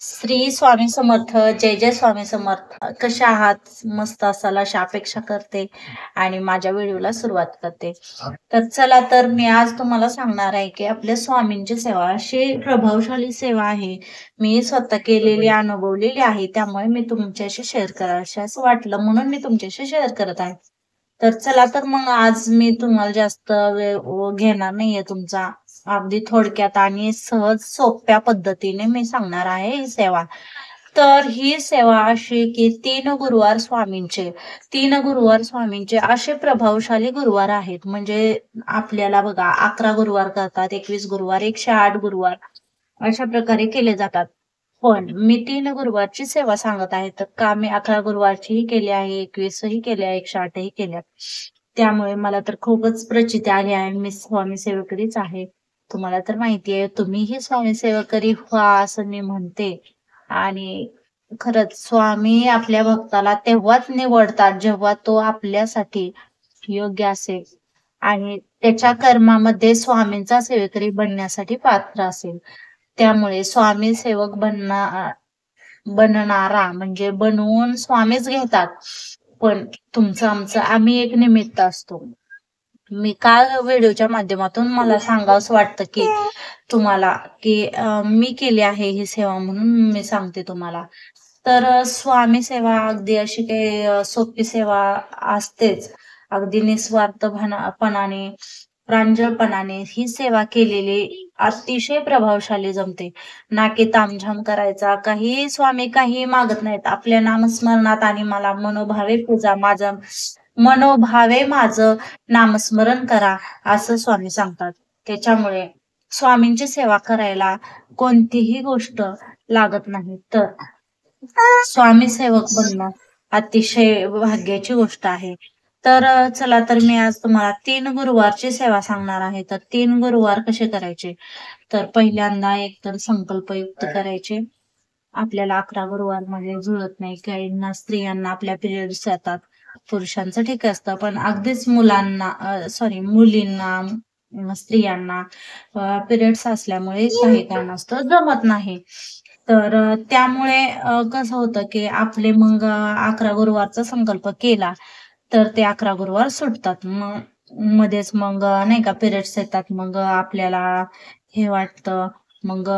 श्री स्वामी समर्थ. जय जय स्वामी समर्थ. कशा आहात? मस्त असाल अशी अपेक्षा करते आणि माझ्या व्हिडिओला सुरुवात करते. तर चला, तर मी आज तुम्हाला सांगणार आहे की आपल्या स्वामींची सेवा अशी प्रभावशाली सेवा आहे. मी स्वतः केलेली, अनुभवलेली आहे. त्यामुळे मी तुमच्याशी शेअर करावंशी असं वाटलं, म्हणून मी तुमच्याशी शेअर करत आहे. तर चला, तर मग आज मी तुम्हाला जास्त वेळ घेणार नाहीये तुमचा. अगदी थोडक्यात आणि सहज सोप्या पद्धतीने मी सांगणार आहे ही सेवा. तर ही सेवा अशी की 3 गुरुवार स्वामींचे असे प्रभावशाली गुरुवार आहेत. म्हणजे आपल्याला बघा, 11 गुरुवार करतात, 21 गुरुवार, 108 गुरुवार अशा प्रकारे केले जातात. पण मी 3 गुरुवारची सेवा सांगत आहे. तर का मी 11 गुरुवारचीही केली आहे, 21ही केली आहे, 108ही केल्या. त्यामुळे मला तर खूपच प्रचिती आली आहे. मी स्वामी सेवेकरीच आहे. तुम्हाला तर माहिती आहे, तुम्हीही स्वामी सेवेकरी व्हा असं मी म्हणते. आणि खरंच स्वामी आपल्या भक्ताला तेव्हाच निवडतात जेव्हा तो आपल्यासाठी योग्य असेल आणि त्याच्या कर्मामध्ये स्वामींचा सेवेकरी बनण्यासाठी पात्र असेल. त्यामुळे स्वामी सेवक बनणारा म्हणजे बनवून स्वामीच घेतात. पण तुमचं आमचं आम्ही एक निमित्त असतो. मी काल व्हिडिओच्या माध्यमातून मला सांगावंसं वाटतं की तुम्हाला की मी केली आहे ही सेवा, म्हणून मी सांगते तुम्हाला. तर स्वामी सेवा अगदी अशी काही सोपी सेवा असतेच. अगदी निस्वार्थपणाने, प्रांजळपणाने ही सेवा केलेली अतिशय प्रभावशाली जमते. ना की तामझाम करायचा. काही स्वामी काही मागत नाहीत. आपल्या नामस्मरणात आणि मला मनोभावे माझं नामस्मरण करा असं स्वामी सांगतात. त्याच्यामुळे स्वामींची सेवा करायला कोणतीही गोष्ट लागत नाही. तर स्वामी सेवक बनणं अतिशय भाग्याची गोष्ट आहे. तर चला, तर मी आज तुम्हाला 3 गुरुवारची सेवा सांगणार आहे. तर 3 गुरुवार कसे करायचे? तर पहिल्यांदा एकतर संकल्पयुक्त करायचे. आपल्याला 11 गुरुवार मध्ये जुळत नाही. काहींना स्त्रियांना आपल्या पिरियड्स येतात. पुरुषांचं ठीक असतं, पण अगदीच मुलींना, स्त्रियांना पिरियड्स असल्यामुळे काही कारणास्तव जमत नाही. तर त्यामुळे कसं होतं की आपले मग 11 गुरुवारचा संकल्प केला तर ते 11 गुरुवार सुटतात. मग मध्येच मग नाही का पिरियड्स येतात. मग आपल्याला हे वाटतं. मग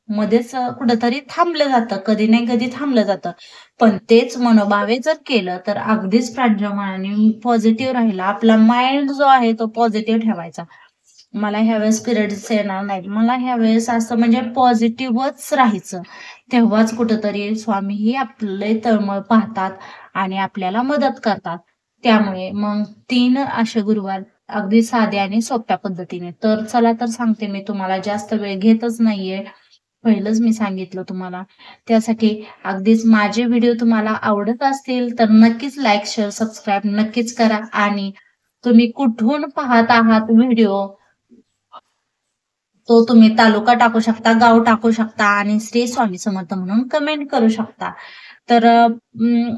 मध्येच कुठंतरी थांबलं जातं. कधी नाही कधी थांबलं जातं. पण तेच मनोभावे जर केलं तर अगदीच प्रांजळपणाने पॉझिटिव्ह राहिला. आपला माइंड जो आहे तो पॉझिटिव्ह ठेवायचा. मला ह्यावेळेस पिरियड्स येणार नाहीत. मला ह्यावेळेस असं म्हणजे पॉझिटिव्हच राहायचं. तेव्हाच कुठंतरी स्वामीही आपले तळमळ पाहतात आणि आपल्याला मदत करतात. त्यामुळे मग 3 असे गुरुवार अगदी साध्या आणि सोप्या पद्धतीने. तर चला, तर सांगते मी तुम्हाला. जास्त वेळ घेतच नाहीये. पहिलंच मी सांगितलं तुम्हाला. त्यासाठी अगदीच माझे व्हिडिओ तुम्हाला आवडत असतील तर नक्कीच लाईक, शेअर, सबस्क्राईब नक्कीच करा. आणि तुम्ही कुठून पाहत आहात व्हिडिओ तो तुम्ही तालुका टाकू शकता, गाव टाकू शकता आणि श्री स्वामी समर्थ म्हणून कमेंट करू शकता. तर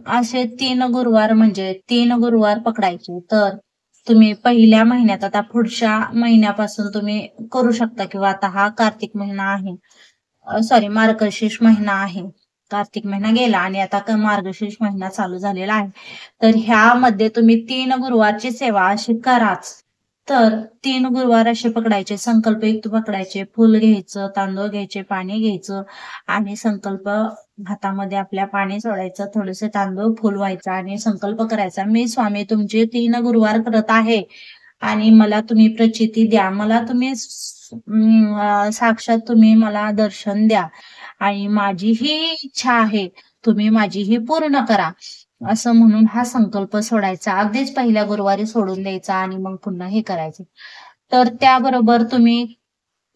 असे 3 गुरुवार म्हणजे 3 गुरुवार पकडायचे. तर तुम्ही पहिल्या महिन्यात, आता पुढच्या महिन्यापासून तुम्ही करू शकता किंवा आता हा कार्तिक महिना आहे, सॉरी मार्गशीर्ष महिना आहे. कार्तिक महिना गेला आणि आता मार्गशीर्ष महिना चालू झालेला आहे. तर ह्यामध्ये तुम्ही 3 गुरुवारची सेवा अशी कराच. तर 3 गुरुवार असे पकडायचे, संकल्पयुक्त पकडायचे. फुल घ्यायचं, तांदूळ घ्यायचे, पाणी घ्यायचं आणि संकल्प हातामध्ये आपल्या पाणी सोडायचं, थोडेसे तांदूळ, फुल व्हायचं आणि संकल्प करायचा. मी स्वामी तुमचे 3 गुरुवार करत आहे आणि मला तुम्ही प्रचिती द्या. मला तुम्ही साक्षात तुम्ही मला दर्शन द्या आणि माझी ही इच्छा आहे, तुम्ही माझी ही पूर्ण करा. असं म्हणून हा संकल्प सोडायचा. अगदीच पहिल्या गुरुवारी सोडून द्यायचा आणि मग पुन्हा हे करायचं. तर त्याबरोबर तुम्ही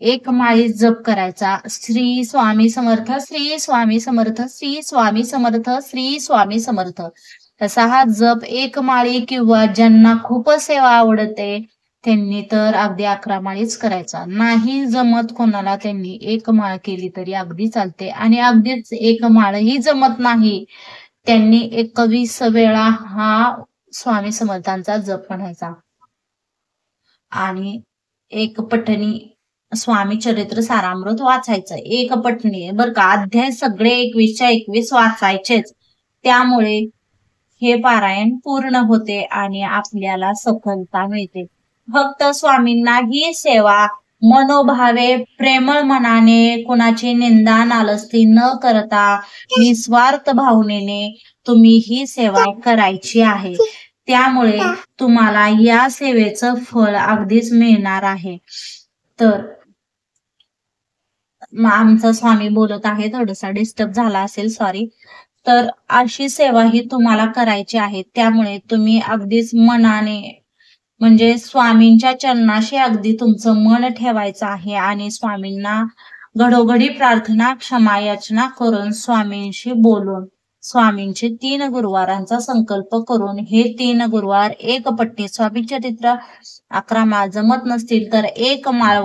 एक माळी जप करायचा. श्री स्वामी समर्थ, श्री स्वामी समर्थ, श्री स्वामी समर्थ, श्री स्वामी समर्थ. तसा हा जप एक माळी किंवा ज्यांना खूपच सेवा आवडते त्यांनी तर अगदी 11 माळीच करायचा. नाही जमत कोणाला त्यांनी 1 माळ केली तरी अगदी चालते. आणि अगदीच 1 माळही जमत नाही त्यांनी 21 वेळा हा स्वामी समर्थांचा जप म्हणायचा. आणि एक पठणी स्वामी चरित्र सारामृत वाचायचं एकपटनी बरं का. अध्याय सगळे 21च्या 21 वाचायचेच. त्यामुळे हे पारायण पूर्ण होते आणि आपल्याला सफलता मिळते. फक्त स्वामींना ही सेवा मनोभावे प्रेमळ मनाने कुणाची निंदा नालस्ती न करता निस्वार्थ भावनेने तुम्ही ही सेवा करायची आहे. त्यामुळे तुम्हाला या सेवेचं फळ अगदीच मिळणार आहे. तर आमचा स्वामी बोलत आहे, थोडासा डिस्टर्ब झाला असेल, सॉरी. तर अशी सेवा ही तुम्हाला करायची आहे. त्यामुळे तुम्ही अगदीच मनाने म्हणजे स्वामींच्या चरणाशी अगदी तुमचं मन ठेवायचं आहे आणि स्वामींना घडोघडी प्रार्थना क्षमा याचना करून स्वामींशी बोलून स्वामींचे 3 गुरुवारांचा संकल्प करून हे 3 गुरुवार एकपट्टी स्वामी चरित्र 11 माळ जमत नसतील तर 1 माळ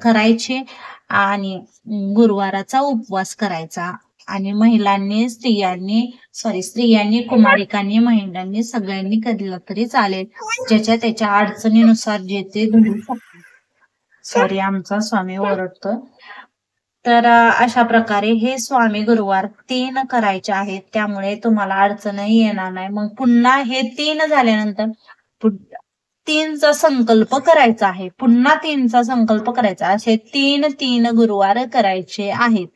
करायची आणि गुरुवाराचा उपवास करायचा. आणि महिलांनी स्त्रियांनी कुमारिकांनी महिलांनी सगळ्यांनी केलं तरी चालेल, ज्याच्या त्याच्या अडचणीनुसार जे ते धरू शकतात. सॉरी, आमचा स्वामी ओरडतोय. तर अशा प्रकारे हे स्वामी गुरुवार 3 करायचे आहेत. त्यामुळे तुम्हाला अडचणही येणार नाही. मग पुन्हा हे 3 झाल्यानंतर 3चा संकल्प करायचा आहे. पुन्हा 3चा संकल्प करायचा. असे 3 गुरुवार करायचे आहेत.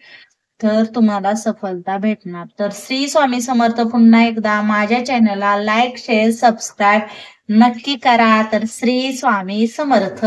तर तुम्हाला सफलता भेटणार. तर श्री स्वामी समर्थ. पुन्हा एकदा माझ्या चॅनलला लाईक, शेअर, सबस्क्राईब नक्की करा. तर श्री स्वामी समर्थ.